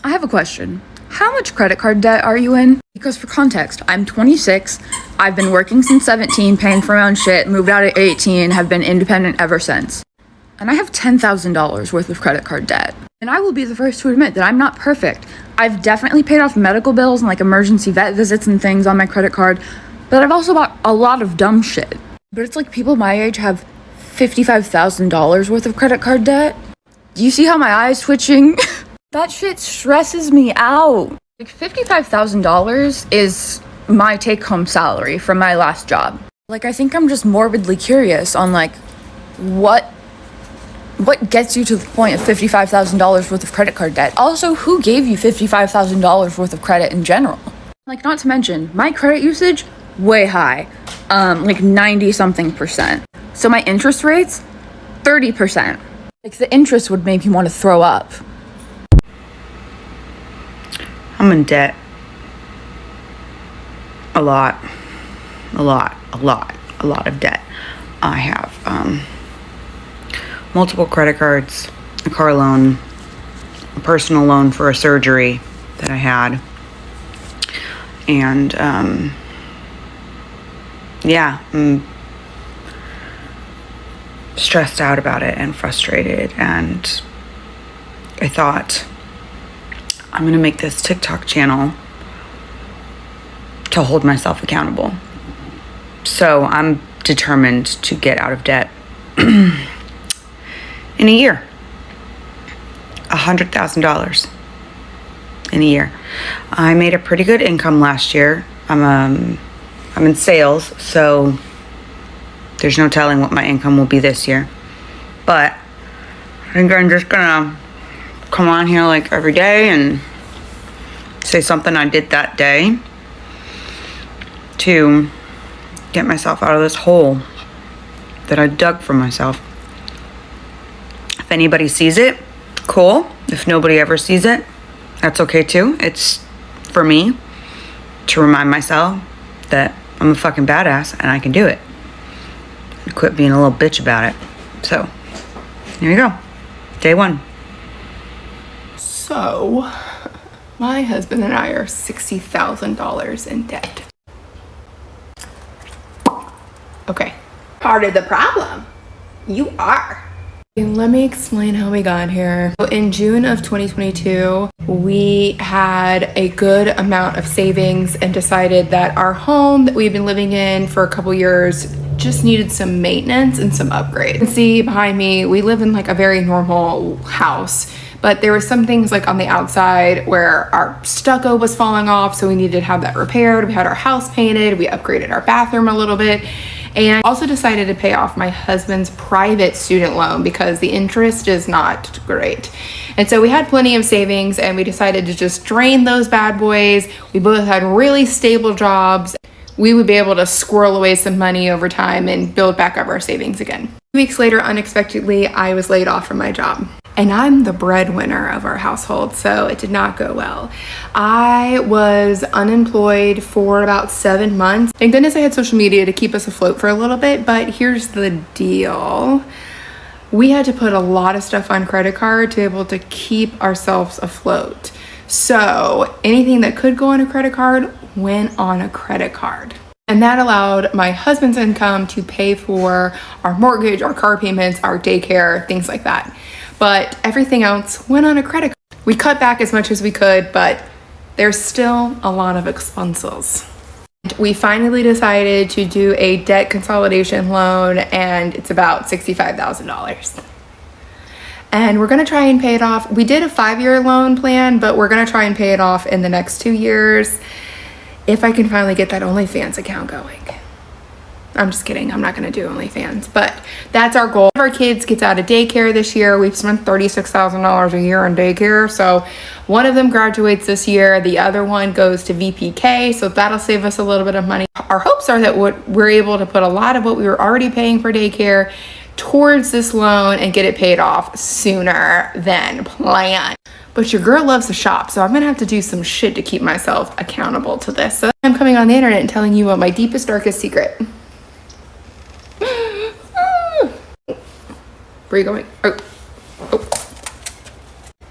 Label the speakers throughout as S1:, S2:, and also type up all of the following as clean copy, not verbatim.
S1: I have a question. How much credit card debt are you in? Because for context, I'm 26, I've been working since 17, paying for my own shit, moved out at 18, have been independent ever since. And I have $10,000 worth of credit card debt. And I will be the first to admit that I'm not perfect. I've definitely paid off medical bills and like emergency vet visits and things on my credit card, but I've also bought a lot of dumb shit. But it's like people my age have $55,000 worth of credit card debt. Do you see how my eye's twitching? That shit stresses me out. Like $55,000 is my take-home salary from my last job. Like, I think I'm just morbidly curious on like what gets you to the point of $55,000 worth of credit card debt? Also, who gave you $55,000 worth of credit in general? Like, not to mention, my credit usage, way high. Like 90 something percent. So my interest rates, 30%. Like, the interest would make me want to throw up.
S2: I'm in debt. A lot of debt. I have multiple credit cards, a car loan, a personal loan for a surgery that I had, and yeah, I'm stressed out about it and frustrated, and I thought I'm gonna make this TikTok channel to hold myself accountable. So I'm determined to get out of debt in a year. $100,000 in a year. I made a pretty good income last year. I'm in sales, so there's no telling what my income will be this year. But I think I'm just gonna come on here like every day and say something I did that day to get myself out of this hole that I dug for myself. If anybody sees it, cool. If nobody ever sees it, that's okay too. It's for me to remind myself that I'm a fucking badass and I can do it. And quit being a little bitch about it. So, here you go. Day one.
S3: So, my husband and I are $60,000 in debt. Okay.
S4: Part of the problem. You are.
S3: Let me explain how we got here. In June of 2022, we had a good amount of savings and decided that our home that we've been living in for a couple years just needed some maintenance and some upgrades. You can see behind me, we live in like a very normal house, but there were some things like on the outside where our stucco was falling off, so we needed to have that repaired. We had our house painted, we upgraded our bathroom a little bit, and also decided to pay off my husband's private student loan because the interest is not great. And so we had plenty of savings and we decided to just drain those bad boys. We both had really stable jobs. We would be able to squirrel away some money over time and build back up our savings again. 2 weeks later, unexpectedly, I was laid off from my job. And I'm the breadwinner of our household, so it did not go well. I was unemployed for about 7 months. Thank goodness I had social media to keep us afloat for a little bit, but here's the deal. We had to put a lot of stuff on credit card to be able to keep ourselves afloat. So anything that could go on a credit card went on a credit card. And that allowed my husband's income to pay for our mortgage, our car payments, our daycare, things like that. But everything else went on a credit card. We cut back as much as we could, but there's still a lot of expenses. We finally decided to do a debt consolidation loan, and it's about $65,000. And we're gonna try and pay it off. We did a 5-year loan plan, but we're gonna try and pay it off in the next 2 years if I can finally get that OnlyFans account going. I'm just kidding, I'm not gonna do OnlyFans, but that's our goal. One of our kids gets out of daycare this year. We've spent $36,000 a year on daycare. So one of them graduates this year, the other one goes to VPK, so that'll save us a little bit of money. Our hopes are that we're able to put a lot of what we were already paying for daycare towards this loan and get it paid off sooner than planned. But your girl loves to shop, so I'm gonna have to do some shit to keep myself accountable to this. So I'm coming on the internet and telling you what my deepest, darkest secret. Where are you going? Oh.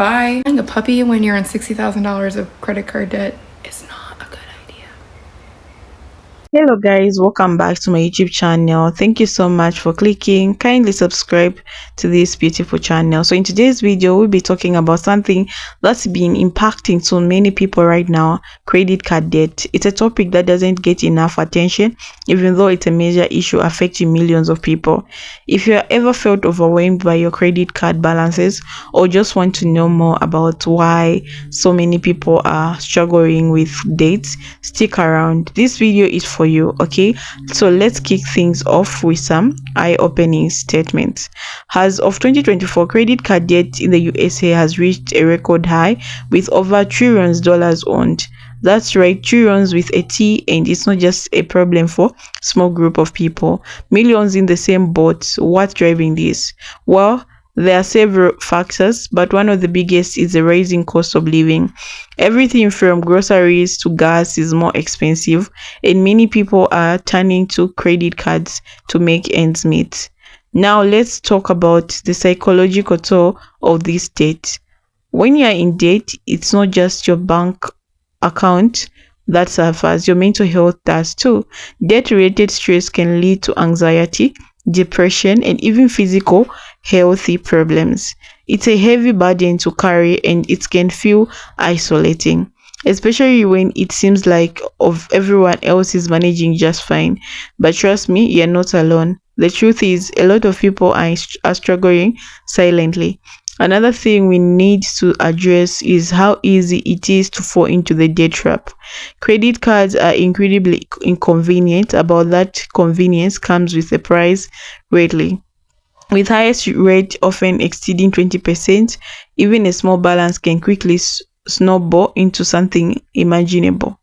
S3: bye. Buying a puppy when you're in $60,000 of credit card debt is not a good idea.
S5: Hello guys, welcome back to my YouTube channel. Thank you so much for clicking. Kindly subscribe to this beautiful channel. So in today's video, we'll be talking about something that's been impacting so many people right now: credit card debt. It's a topic that doesn't get enough attention, even though it's a major issue affecting millions of people. If you ever felt overwhelmed by your credit card balances, or just want to know more about why so many people are struggling with debts, stick around. This video is for you. Okay, so let's kick things off with some eye-opening statements. As of 2024, credit card debt in the USA has reached a record high with over trillions dollars owned. That's right, trillions with a T, and it's not just a problem for small group of people. Millions in the same boat. What's driving this? Well, there are several factors, but one of the biggest is the rising cost of living. Everything from groceries to gas is more expensive, and many people are turning to credit cards to make ends meet. Now, let's talk about the psychological toll of this debt. When you are in debt, it's not just your bank account that suffers, your mental health does too. Debt-related stress can lead to anxiety, depression, and even physical healthy problems. It's a heavy burden to carry, and it can feel isolating, especially when it seems like everyone else is managing just fine. But trust me, you're not alone. The truth is, a lot of people are struggling silently. Another thing we need to address is how easy it is to fall into the debt trap. Credit cards are incredibly inconvenient. About that convenience comes with a price greatly. With highest rate often exceeding 20%, even a small balance can quickly snowball into something imaginable.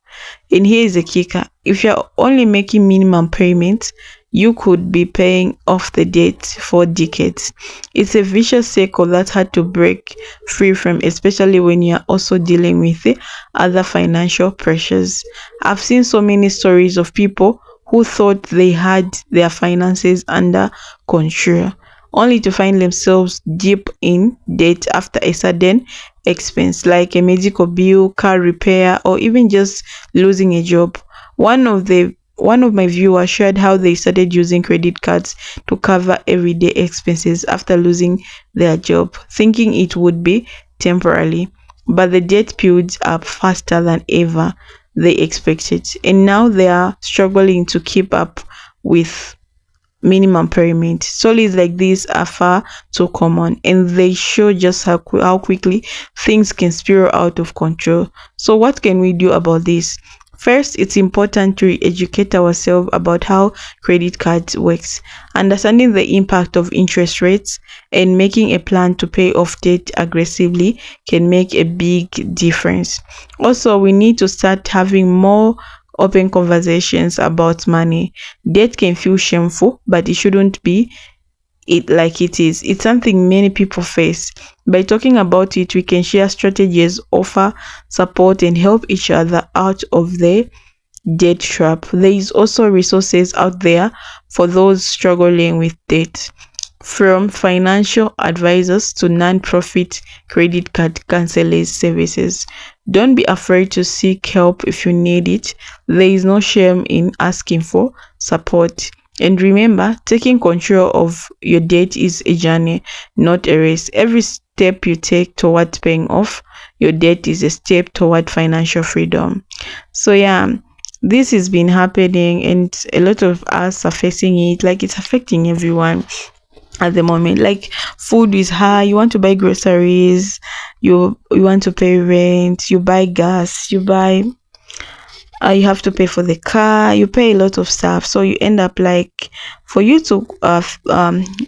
S5: And here is a kicker: if you're only making minimum payments, you could be paying off the debt for decades. It's a vicious cycle that's hard to break free from, especially when you're also dealing with the other financial pressures. I've seen so many stories of people who thought they had their finances under control, only to find themselves deep in debt after a sudden expense like a medical bill, car repair, or even just losing a job. One of my viewers shared how they started using credit cards to cover everyday expenses after losing their job, thinking it would be temporarily. But the debt piled up faster than ever they expected, and now they are struggling to keep up with minimum payment. Stories like this are far too common, and they show just how quickly things can spiral out of control. So what can we do about this? First, it's important to educate ourselves about how credit cards works. Understanding the impact of interest rates and making a plan to pay off debt aggressively can make a big difference. Also, we need to start having more open conversations about money. Debt can feel shameful, but it shouldn't be like it is. It's something many people face. By talking about it, we can share strategies, offer support, and help each other out of the debt trap. There is also resources out there for those struggling with debt, from financial advisors to non-profit credit card counselors services. Don't be afraid to seek help if you need it. There is no shame in asking for support. And remember, taking control of your debt is a journey, not a race. Every step you take towards paying off your debt is a step toward financial freedom. So yeah, this has been happening, and a lot of us are facing it. Like, it's affecting everyone at the moment. Like, food is high, you want to buy groceries, you want to pay rent, you buy gas, you have to pay for the car, you pay a lot of stuff. So you end up, like, for you to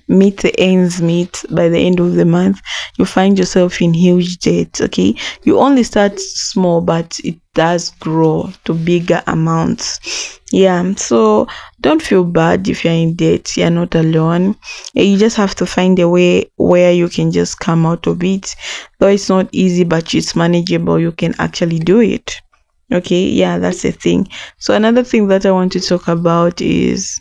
S5: meet the ends meet by the end of the month, you find yourself in huge debt. Okay, you only start small, but it does grow to bigger amounts. Yeah, so don't feel bad if you're in debt. You're not alone. You just have to find a way where you can just come out of it. Though it's not easy, but it's manageable. You can actually do it. Okay, yeah, that's the thing. So another thing that I want to talk about is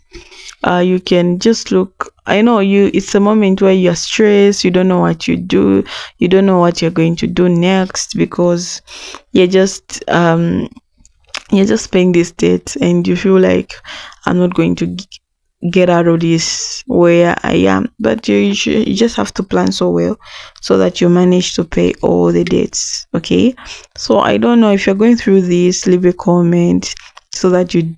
S5: you can just look. I know it's a moment where you're stressed, you don't know what you don't know what you're going to do next, because you're just paying this debt and you feel like I'm not going to get out of this where I am. But you just have to plan so well so that you manage to pay all the debts. Okay, so I don't know if you're going through this, leave a comment so that you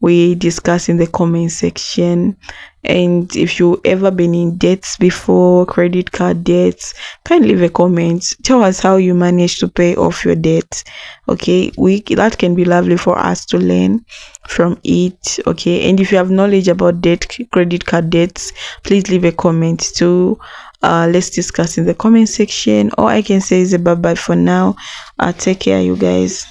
S5: we discuss in the comment section. And if you ever been in debts before, credit card debts, kindly leave a comment, tell us how you manage to pay off your debt. Okay, that can be lovely for us to learn from it. Okay, and if you have knowledge about credit card debts, please leave a comment too. Let's discuss in the comment section. All I can say is a bye bye for now. Take care, you guys.